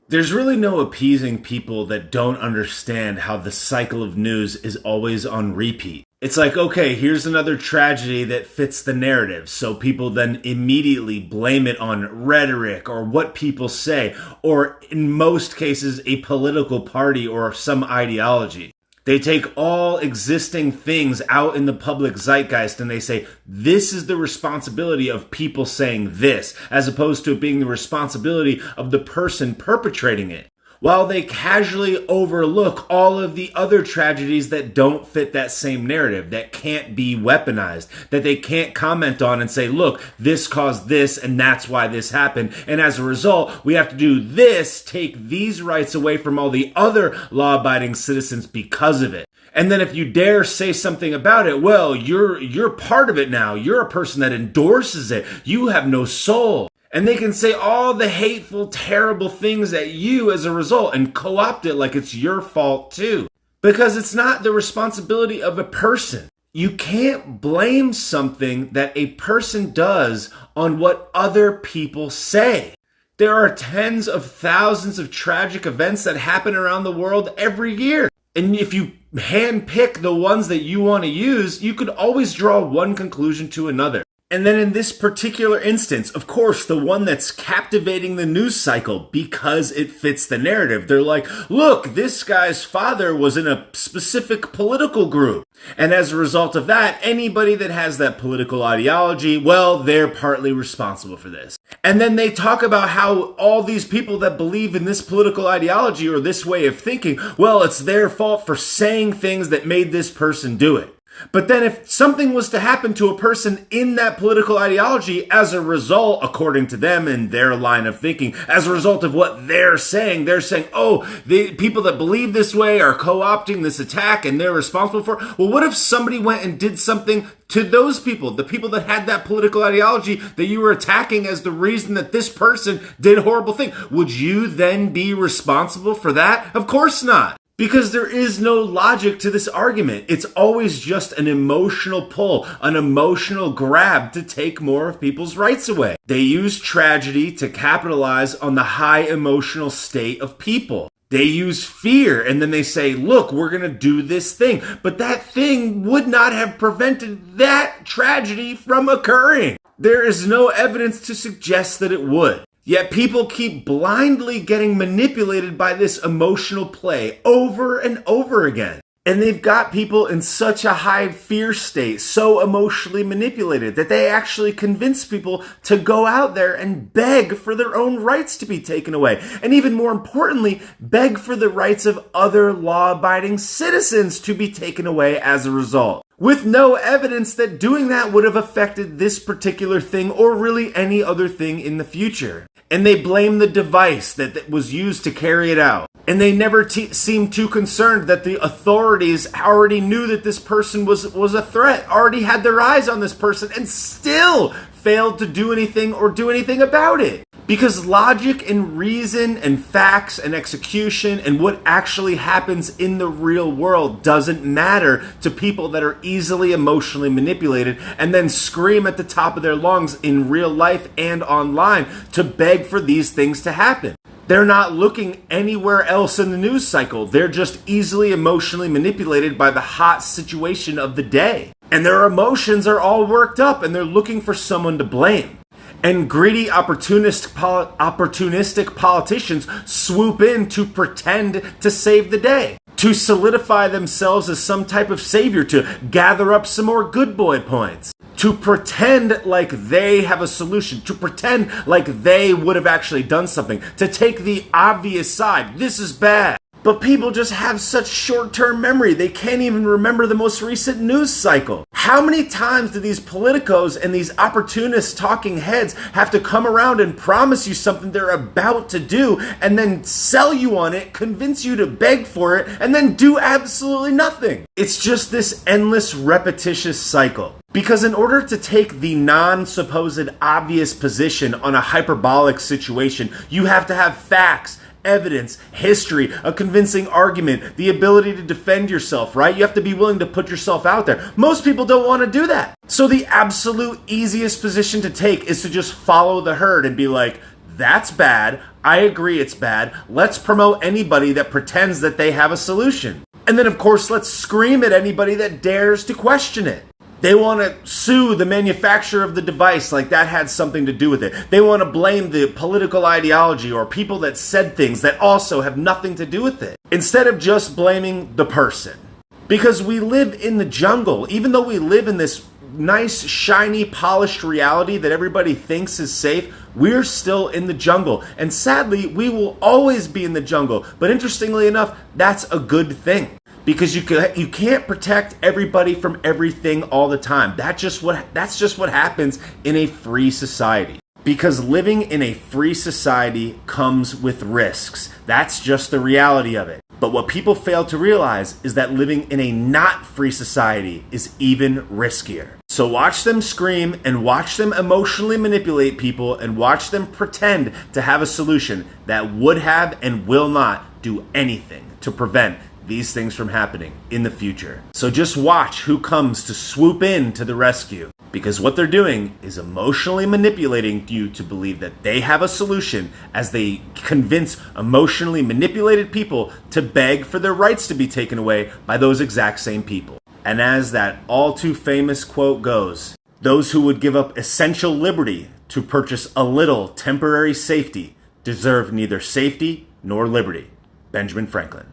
There's really no appeasing people that don't understand how the cycle of news is always on repeat. It's like, okay, here's another tragedy that fits the narrative. So people then immediately blame it on rhetoric or what people say, or in most cases, a political party or some ideology. They take all existing things out in the public zeitgeist and they say, this is the responsibility of people saying this, as opposed to it being the responsibility of the person perpetrating it. While they casually overlook all of the other tragedies that don't fit that same narrative, that can't be weaponized, that they can't comment on and say, look, this caused this and that's why this happened. And as a result, we have to do this, take these rights away from all the other law-abiding citizens because of it. And then if you dare say something about it, well, you're part of it now. You're a person that endorses it. You have no soul. And they can say all the hateful, terrible things at you as a result and co-opt it like it's your fault too. Because it's not the responsibility of a person. You can't blame something that a person does on what other people say. There are tens of thousands of tragic events that happen around the world every year. And if you handpick the ones that you want to use, you could always draw one conclusion to another. And then in this particular instance, of course, the one that's captivating the news cycle because it fits the narrative. They're like, look, this guy's father was in a specific political group. And as a result of that, anybody that has that political ideology, well, they're partly responsible for this. And then they talk about how all these people that believe in this political ideology or this way of thinking, well, it's their fault for saying things that made this person do it. But then if something was to happen to a person in that political ideology as a result, according to them and their line of thinking, as a result of what they're saying, oh, the people that believe this way are co-opting this attack and they're responsible for it. Well, what if somebody went and did something to those people, the people that had that political ideology that you were attacking as the reason that this person did a horrible thing? Would you then be responsible for that? Of course not. Because there is no logic to this argument. It's always just an emotional pull, an emotional grab to take more of people's rights away. They use tragedy to capitalize on the high emotional state of people. They use fear and then they say, look, we're going to do this thing. But that thing would not have prevented that tragedy from occurring. There is no evidence to suggest that it would. Yet people keep blindly getting manipulated by this emotional play over and over again. And they've got people in such a high fear state, so emotionally manipulated, that they actually convince people to go out there and beg for their own rights to be taken away. And even more importantly, beg for the rights of other law-abiding citizens to be taken away as a result. With no evidence that doing that would have affected this particular thing or really any other thing in the future. And they blame the device that was used to carry it out. And they never seem too concerned that the authorities already knew that this person was a threat, already had their eyes on this person, and still failed to do anything or do anything about it. Because logic and reason and facts and execution and what actually happens in the real world doesn't matter to people that are easily emotionally manipulated and then scream at the top of their lungs in real life and online to beg for these things to happen. They're not looking anywhere else in the news cycle. They're just easily emotionally manipulated by the hot situation of the day. And their emotions are all worked up and they're looking for someone to blame. And greedy, opportunistic politicians swoop in to pretend to save the day, to solidify themselves as some type of savior, to gather up some more good boy points, to pretend like they have a solution, to pretend like they would have actually done something, to take the obvious side. This is bad. But people just have such short-term memory, they can't even remember the most recent news cycle. How many times do these politicos and these opportunist talking heads have to come around and promise you something they're about to do and then sell you on it, convince you to beg for it, and then do absolutely nothing? It's just this endless, repetitious cycle. Because in order to take the non-supposed obvious position on a hyperbolic situation, you have to have facts, evidence, history, a convincing argument, the ability to defend yourself, right? You have to be willing to put yourself out there. Most people don't want to do that. So the absolute easiest position to take is to just follow the herd and be like, that's bad, I agree it's bad. Let's promote anybody that pretends that they have a solution. And then, of course, let's scream at anybody that dares to question it. They want to sue the manufacturer of the device like that had something to do with it. They want to blame the political ideology or people that said things that also have nothing to do with it, instead of just blaming the person. Because we live in the jungle. Even though we live in this nice, shiny, polished reality that everybody thinks is safe, we're still in the jungle. And sadly, we will always be in the jungle. But interestingly enough, that's a good thing. Because you can't protect everybody from everything all the time. That's just what happens in a free society. Because living in a free society comes with risks. That's just the reality of it. But what people fail to realize is that living in a not free society is even riskier. So watch them scream and watch them emotionally manipulate people and watch them pretend to have a solution that would have and will not do anything to prevent these things from happening in the future. So just watch who comes to swoop in to the rescue, because what they're doing is emotionally manipulating you to believe that they have a solution as they convince emotionally manipulated people to beg for their rights to be taken away by those exact same people. And as that all too famous quote goes, those who would give up essential liberty to purchase a little temporary safety deserve neither safety nor liberty. Benjamin Franklin.